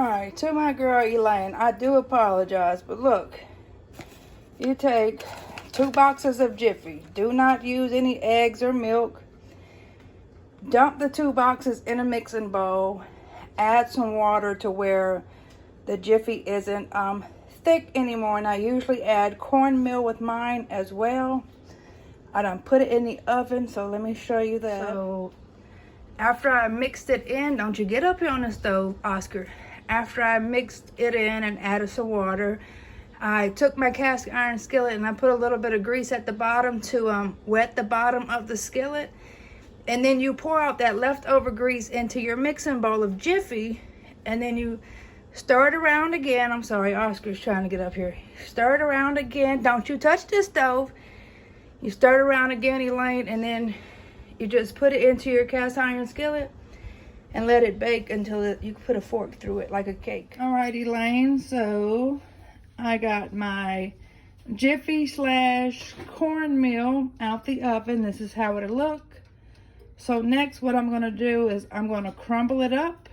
Alright, to my girl Elaine, I do apologize, but look, you take 2 boxes of Jiffy. Do not use any eggs or milk. Dump the 2 boxes in a mixing bowl. Add some water to where the Jiffy isn't thick anymore. And I usually add cornmeal with mine as well. I done put it in the oven, so let me show you that. So after I mixed it in, don't you get up here on the stove, Oscar. After I mixed it in and added some water, I took my cast iron skillet and I put a little bit of grease at the bottom to wet the bottom of the skillet. And then you pour out that leftover grease into your mixing bowl of Jiffy, and then you stir it around again. I'm sorry, Oscar's trying to get up here. Stir it around again. Don't you touch the stove. You stir it around again, Elaine, and then you just put it into your cast iron skillet and let it bake until you put a fork through it like a cake. All right, Elaine, so I got my Jiffy / cornmeal out the oven. This is how it'll look. So next what I'm going to do is I'm going to crumble it up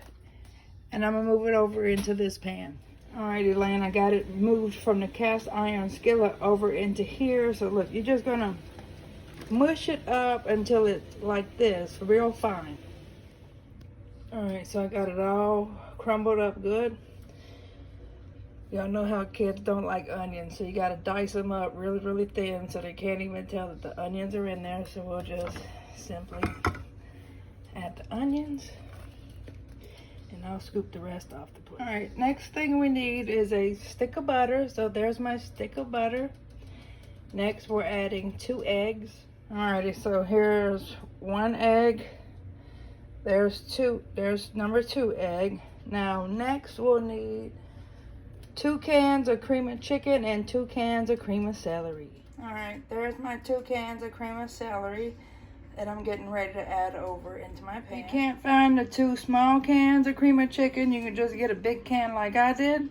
and I'm going to move it over into this pan. All right, Elaine, I got it moved from the cast iron skillet over into here. So look, you're just going to mush it up until it's like this, real fine. All right, so I got it all crumbled up good. Y'all know how kids don't like onions, so you got to dice them up really, really thin so they can't even tell that the onions are in there. So we'll just simply add the onions and I'll scoop the rest off the plate. All right, next thing we need is a stick of butter. So there's my stick of butter. Next we're adding 2 eggs. Alrighty, so here's 1 egg. There's number 2 egg. Now next we'll need 2 cans of cream of chicken and 2 cans of cream of celery. Alright, there's my 2 cans of cream of celery that I'm getting ready to add over into my pan. If you can't find the 2 small cans of cream of chicken, you can just get a big can like I did.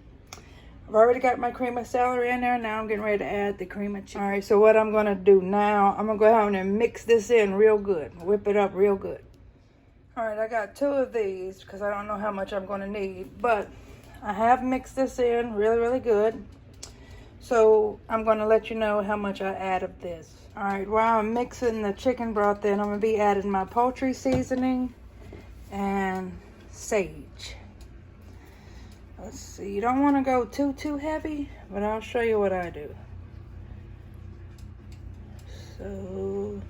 I've already got my cream of celery in there. Now I'm getting ready to add the cream of chicken. Alright, so what I'm going to do now, I'm going to go ahead and mix this in real good. Whip it up real good. Alright, I got 2 of these because I don't know how much I'm going to need. But I have mixed this in really, really good. So I'm going to let you know how much I add of this. Alright, while I'm mixing the chicken broth in, I'm going to be adding my poultry seasoning and sage. Let's see, you don't want to go too heavy, but I'll show you what I do. So,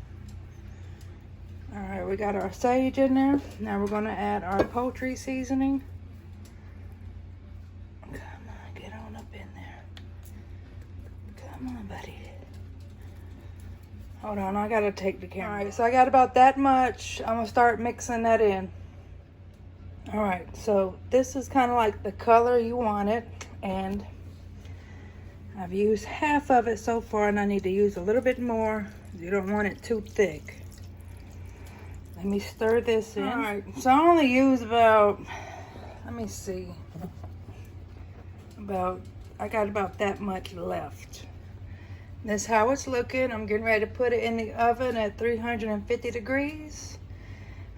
alright, we got our sage in there. Now we're going to add our poultry seasoning. Come on, get on up in there. Come on, buddy. Hold on, I got to take the camera. Alright, so I got about that much. I'm going to start mixing that in. Alright, so this is kind of like the color you want it, and I've used half of it so far, and I need to use a little bit more. You don't want it too thick. Let me stir this in. Alright, so I only use about, let me see, I got about that much left. This is how it's looking. I'm getting ready to put it in the oven at 350 degrees.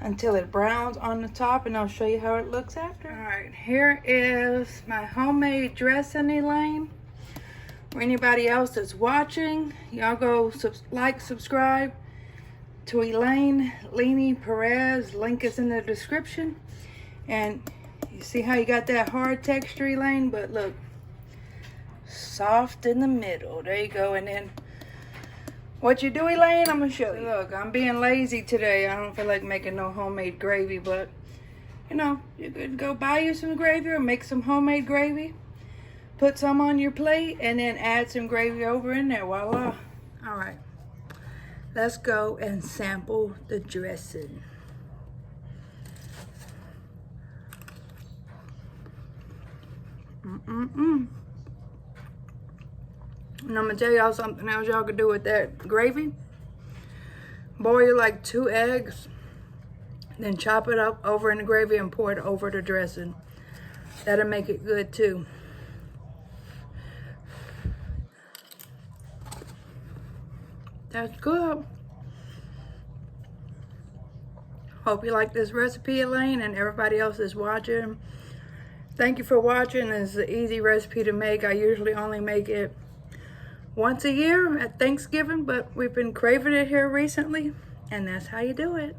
Until it browns on the top, and I'll show you how it looks after. Alright, here is my homemade dressing, Elaine. For anybody else that's watching, y'all go subscribe to Elaine Leany Perez. Link is in the description. And you see how you got that hard texture, Elaine? But look, soft in the middle. There you go. And then what you do, Elaine, I'm going to show you. Look, I'm being lazy today. I don't feel like making no homemade gravy, but, you know, you could go buy you some gravy or make some homemade gravy. Put some on your plate and then add some gravy over in there. Voila. All right. Let's go and sample the dressing. And I'm going to tell y'all something else y'all could do with that gravy. Boil like 2 eggs. Then chop it up over in the gravy and pour it over the dressing. That'll make it good too. That's good. Hope you like this recipe, Elaine, and everybody else that's watching. Thank you for watching. It's an easy recipe to make. I usually only make it once a year at Thanksgiving, but we've been craving it here recently, and that's how you do it.